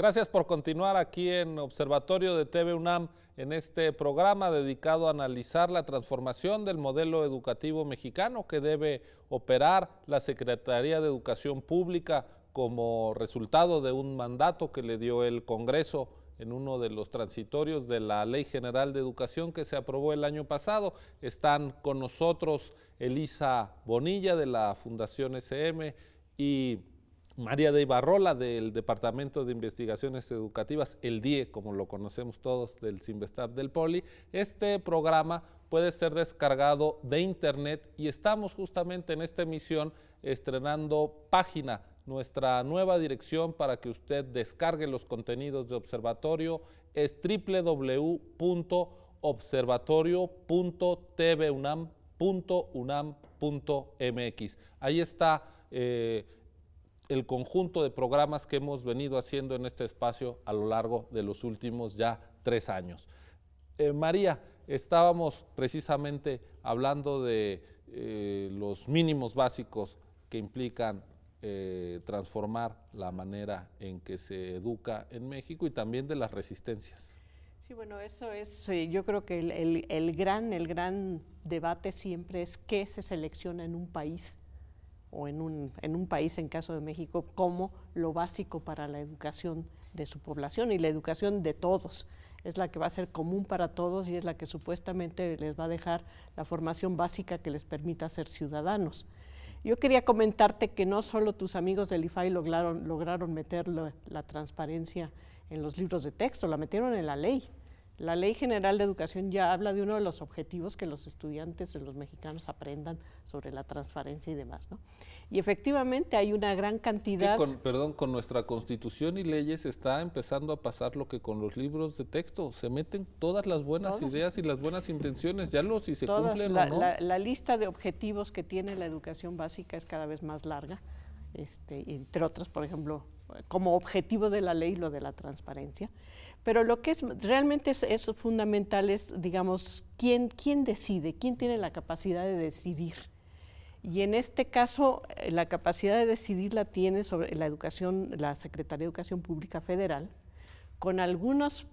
Gracias por continuar aquí en Observatorio de TV UNAM en este programa dedicado a analizar la transformación del modelo educativo mexicano que debe operar la Secretaría de Educación Pública como resultado de un mandato que le dio el Congreso en uno de los transitorios de la Ley General de Educación que se aprobó el año pasado. Están con nosotros Elisa Bonilla de la Fundación SM y María de Ibarrola del Departamento de Investigaciones Educativas, el DIE, como lo conocemos todos, del Cinvestav del Poli. Este programa puede ser descargado de internet y estamos justamente en esta emisión estrenando página. Nuestra nueva dirección para que usted descargue los contenidos de Observatorio es www.observatorio.tvunam.unam.mx. Ahí está el conjunto de programas que hemos venido haciendo en este espacio a lo largo de los últimos ya 3 años. María, estábamos precisamente hablando de los mínimos básicos que implican transformar la manera en que se educa en México y también de las resistencias. Sí, bueno, eso es, yo creo que el gran debate siempre es qué se selecciona en un país o en un país, en caso de México, como lo básico para la educación de su población y la educación de todos. Es la que va a ser común para todos y es la que supuestamente les va a dejar la formación básica que les permita ser ciudadanos. Yo quería comentarte que no solo tus amigos del IFAI lograron meter la transparencia en los libros de texto, la metieron en la ley. La Ley General de Educación ya habla de uno de los objetivos que los estudiantes de los mexicanos aprendan sobre la transparencia y demás, ¿no? Y efectivamente hay una gran cantidad… Con nuestra Constitución y leyes está empezando a pasar lo que con los libros de texto, se meten todas las buenas ideas y las buenas intenciones, ya si se cumplen o no. La lista de objetivos que tiene la educación básica es cada vez más larga, entre otros, por ejemplo, como objetivo de la ley, lo de la transparencia. Pero lo que realmente es fundamental es, digamos, quién decide, quién tiene la capacidad de decidir. Y en este caso, la capacidad de decidir la tiene sobre la educación, la Secretaría de Educación Pública Federal, con algunos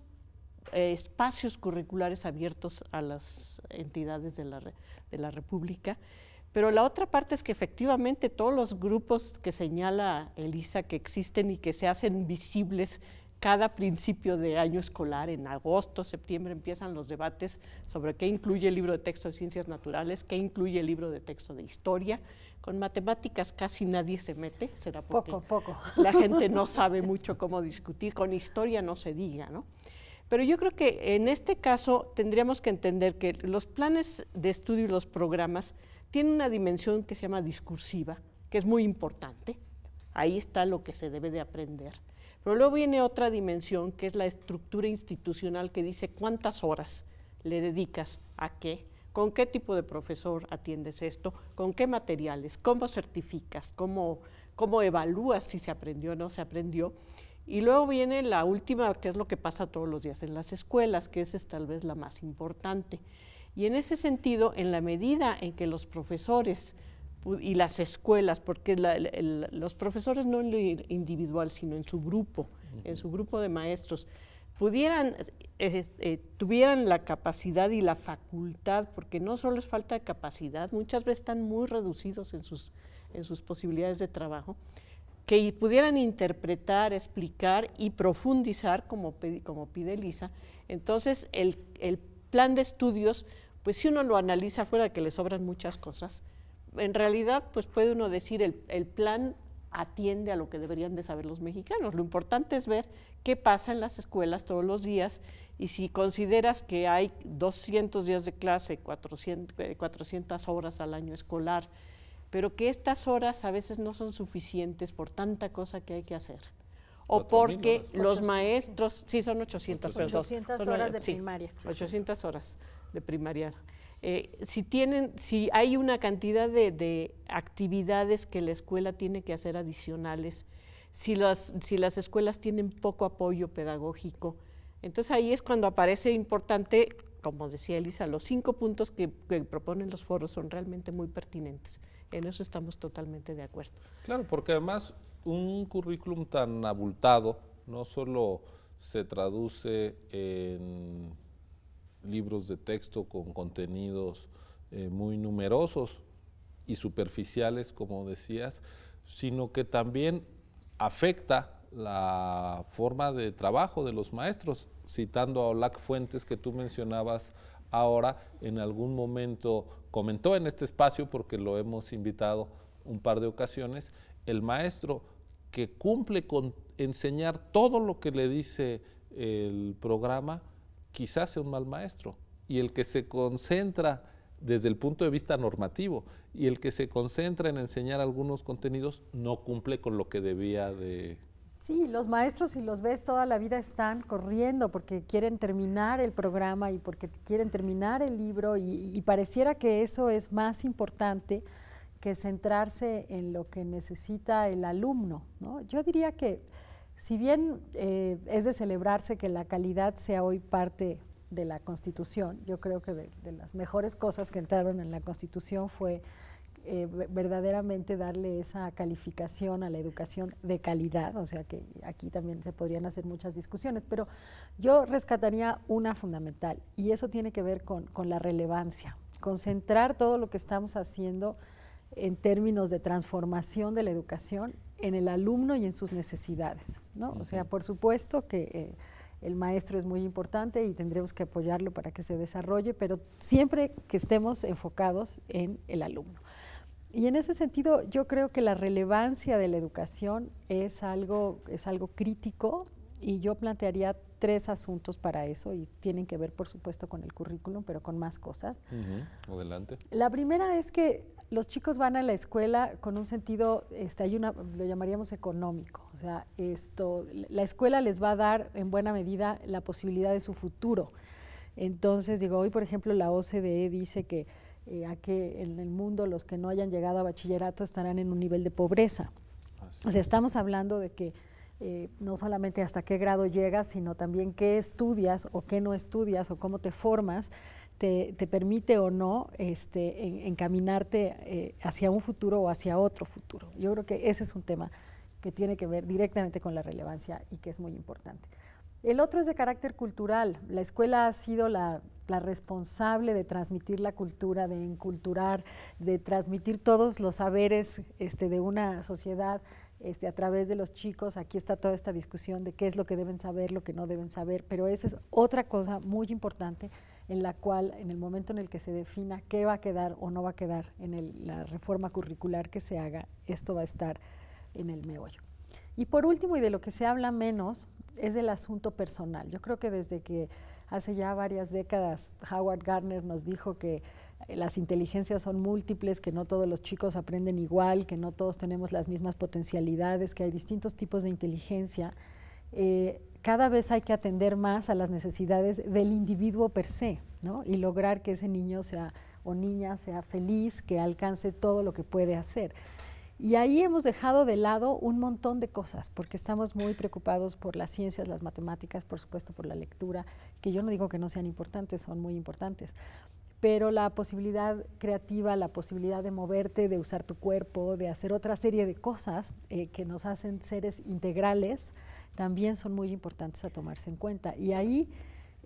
espacios curriculares abiertos a las entidades de la República. Pero la otra parte es que efectivamente todos los grupos que señala Elisa que existen y que se hacen visibles cada principio de año escolar, en agosto, septiembre, empiezan los debates sobre qué incluye el libro de texto de ciencias naturales, qué incluye el libro de texto de historia. Con matemáticas casi nadie se mete, será porque poco. La gente no sabe mucho cómo discutir, con historia no se diga, ¿no? Pero yo creo que en este caso tendríamos que entender que los planes de estudio y los programas tienen una dimensión que se llama discursiva, que es muy importante, ahí está lo que se debe de aprender. Pero luego viene otra dimensión que es la estructura institucional que dice cuántas horas le dedicas a qué, con qué tipo de profesor atiendes esto, con qué materiales, cómo certificas, cómo evalúas si se aprendió o no se aprendió. Y luego viene la última, que es lo que pasa todos los días en las escuelas, que esa es tal vez la más importante. Y en ese sentido, en la medida en que los profesores y las escuelas, porque los profesores no en lo individual, sino en su grupo de maestros, tuvieran la capacidad y la facultad, porque no solo es falta de capacidad, muchas veces están muy reducidos en sus posibilidades de trabajo, que pudieran interpretar, explicar y profundizar, como pide Elisa. Entonces, el plan de estudios, pues si uno lo analiza fuera de que le sobran muchas cosas, en realidad, pues puede uno decir el plan atiende a lo que deberían de saber los mexicanos. Lo importante es ver qué pasa en las escuelas todos los días y si consideras que hay 200 días de clase, 400 horas al año escolar, pero que estas horas a veces no son suficientes por tanta cosa que hay que hacer. O porque los maestros, sí, son 800 horas de primaria. 800 horas de primaria. Si hay una cantidad de actividades que la escuela tiene que hacer adicionales, si las escuelas tienen poco apoyo pedagógico, entonces ahí es cuando aparece importante, como decía Elisa, los 5 puntos que proponen los foros son realmente muy pertinentes. En eso estamos totalmente de acuerdo. Claro, porque además un currículum tan abultado no solo se traduce en libros de texto con contenidos muy numerosos y superficiales, como decías, sino que también afecta la forma de trabajo de los maestros. Citando a Olac Fuentes, que tú mencionabas ahora, en algún momento comentó en este espacio, porque lo hemos invitado un par de ocasiones, el maestro que cumple con enseñar todo lo que le dice el programa, quizás sea un mal maestro, y el que se concentra desde el punto de vista normativo y el que se concentra en enseñar algunos contenidos no cumple con lo que debía de... Sí, los maestros, si los ves toda la vida, están corriendo porque quieren terminar el programa y porque quieren terminar el libro y pareciera que eso es más importante que centrarse en lo que necesita el alumno, ¿no? Yo diría que si bien es de celebrarse que la calidad sea hoy parte de la Constitución, yo creo que de las mejores cosas que entraron en la Constitución fue verdaderamente darle esa calificación a la educación de calidad, o sea que aquí también se podrían hacer muchas discusiones, pero yo rescataría una fundamental y eso tiene que ver con la relevancia, concentrar todo lo que estamos haciendo en términos de transformación de la educación en el alumno y en sus necesidades, ¿no? O sea, por supuesto que el maestro es muy importante y tendremos que apoyarlo para que se desarrolle, pero siempre que estemos enfocados en el alumno. Y en ese sentido, yo creo que la relevancia de la educación es algo crítico y yo plantearía 3 asuntos para eso y tienen que ver, por supuesto, con el currículum, pero con más cosas. Adelante. La primera es que los chicos van a la escuela con un sentido, lo llamaríamos económico, o sea, la escuela les va a dar en buena medida la posibilidad de su futuro. Entonces, hoy por ejemplo la OCDE dice que en el mundo los que no hayan llegado a bachillerato estarán en un nivel de pobreza. O sea, estamos hablando de que no solamente hasta qué grado llegas, sino también qué estudias o qué no estudias o cómo te formas, te permite o no encaminarte hacia un futuro o hacia otro futuro. Yo creo que ese es un tema que tiene que ver directamente con la relevancia y que es muy importante. El otro es de carácter cultural. La escuela ha sido la responsable de transmitir la cultura, de enculturar, de transmitir todos los saberes de una sociedad a través de los chicos. Aquí está toda esta discusión de qué es lo que deben saber, lo que no deben saber, pero esa es otra cosa muy importante en la cual, en el momento en el que se defina qué va a quedar o no va a quedar en la reforma curricular que se haga, esto va a estar en el meollo. Y por último, y de lo que se habla menos, es del asunto personal. Yo creo que desde que hace ya varias décadas Howard Gardner nos dijo que las inteligencias son múltiples, que no todos los chicos aprenden igual, que no todos tenemos las mismas potencialidades, que hay distintos tipos de inteligencia, cada vez hay que atender más a las necesidades del individuo per se, ¿no? Y lograr que ese niño o niña sea feliz, que alcance todo lo que puede hacer. Y ahí hemos dejado de lado un montón de cosas, porque estamos muy preocupados por las ciencias, las matemáticas, por supuesto por la lectura, que yo no digo que no sean importantes, son muy importantes, pero la posibilidad creativa, la posibilidad de moverte, de usar tu cuerpo, de hacer otra serie de cosas que nos hacen seres integrales, también son muy importantes a tomarse en cuenta. Y ahí,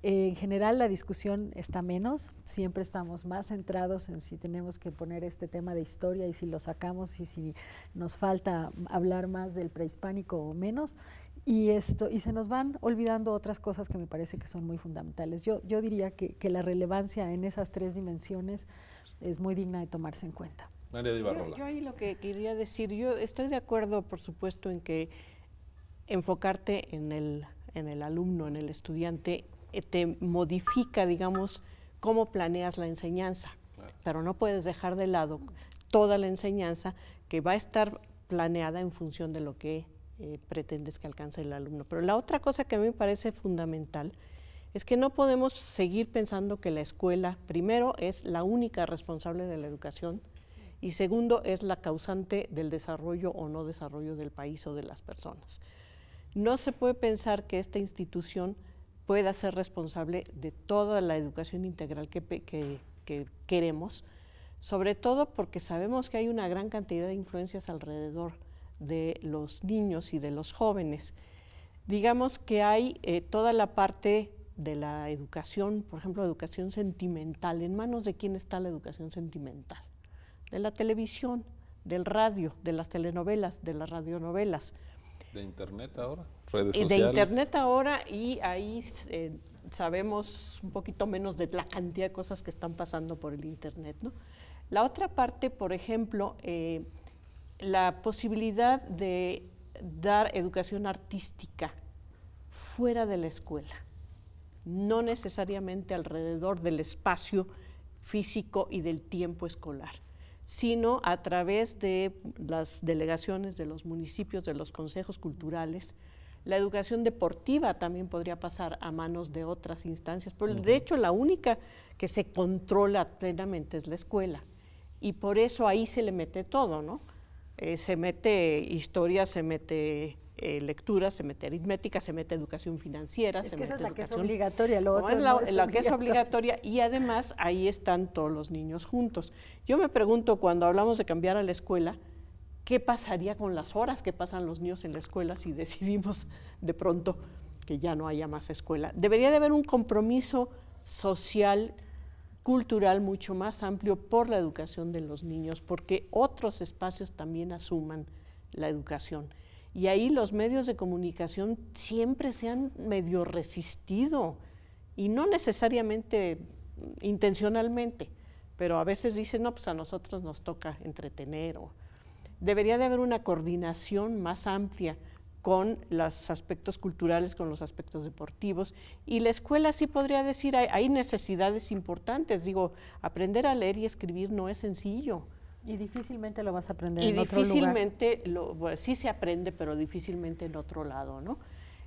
en general, la discusión está menos, siempre estamos más centrados en si tenemos que poner este tema de historia y si lo sacamos y si nos falta hablar más del prehispánico o menos, y se nos van olvidando otras cosas que me parece que son muy fundamentales. Yo diría que la relevancia en esas 3 dimensiones es muy digna de tomarse en cuenta. María de Ibarrola. Yo ahí lo que quería decir, yo estoy de acuerdo, por supuesto, en que enfocarte en el alumno, en el estudiante, te modifica, digamos, cómo planeas la enseñanza, pero no puedes dejar de lado toda la enseñanza que va a estar planeada en función de lo que pretendes que alcance el alumno. Pero la otra cosa que a mí me parece fundamental es que no podemos seguir pensando que la escuela, primero, es la única responsable de la educación y segundo, es la causante del desarrollo o no desarrollo del país o de las personas. No se puede pensar que esta institución pueda ser responsable de toda la educación integral que queremos, sobre todo porque sabemos que hay una gran cantidad de influencias alrededor de los niños y de los jóvenes. digamos que hay toda la parte de la educación, por ejemplo, educación sentimental. ¿En manos de quién está la educación sentimental? De la televisión, del radio, de las telenovelas, de las radionovelas. De internet ahora, redes sociales. De internet ahora, y ahí sabemos un poquito menos de la cantidad de cosas que están pasando por el internet, ¿no? La otra parte, por ejemplo, la posibilidad de dar educación artística fuera de la escuela, no necesariamente alrededor del espacio físico y del tiempo escolar, sino a través de las delegaciones de los municipios, de los consejos culturales. La educación deportiva también podría pasar a manos de otras instancias, pero de hecho la única que se controla plenamente es la escuela, y por eso ahí se le mete todo, ¿no? Se mete historia, se mete lectura, se mete aritmética, se mete educación financiera. Es se que mete esa es la que es educación, obligatoria, lo otro es no es la que es obligatoria, y además ahí están todos los niños juntos. Yo me pregunto, cuando hablamos de cambiar a la escuela, ¿qué pasaría con las horas que pasan los niños en la escuela si decidimos de pronto que ya no haya más escuela? Debería de haber un compromiso social, cultural mucho más amplio por la educación de los niños, porque otros espacios también asuman la educación. Y ahí los medios de comunicación siempre se han medio resistido, y no necesariamente intencionalmente, pero a veces dicen, no, pues a nosotros nos toca entretener. Debería de haber una coordinación más amplia con los aspectos culturales, con los aspectos deportivos, y la escuela sí podría decir, hay necesidades importantes. Digo, aprender a leer y escribir no es sencillo. Y difícilmente lo vas a aprender y en otro lugar. difícilmente, bueno, sí se aprende, pero difícilmente en otro lado, ¿no?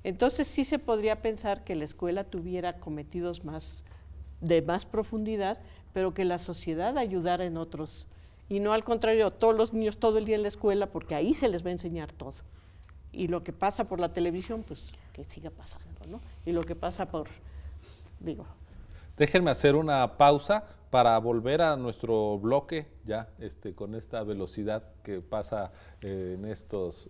Entonces sí se podría pensar que la escuela tuviera cometidos de más profundidad, pero que la sociedad ayudara en otros, y no al contrario, todos los niños todo el día en la escuela, porque ahí se les va a enseñar todo. Y lo que pasa por la televisión, pues que siga pasando, ¿no? Y lo que pasa Déjenme hacer una pausa para volver a nuestro bloque, ya con esta velocidad que pasa en estos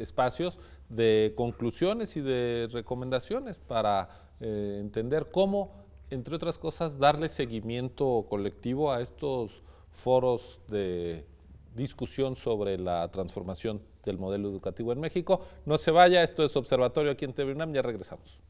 espacios, de conclusiones y de recomendaciones para entender cómo, entre otras cosas, darle seguimiento colectivo a estos foros de discusión sobre la transformación del modelo educativo en México. No se vaya, esto es Observatorio aquí en TV UNAM, ya regresamos.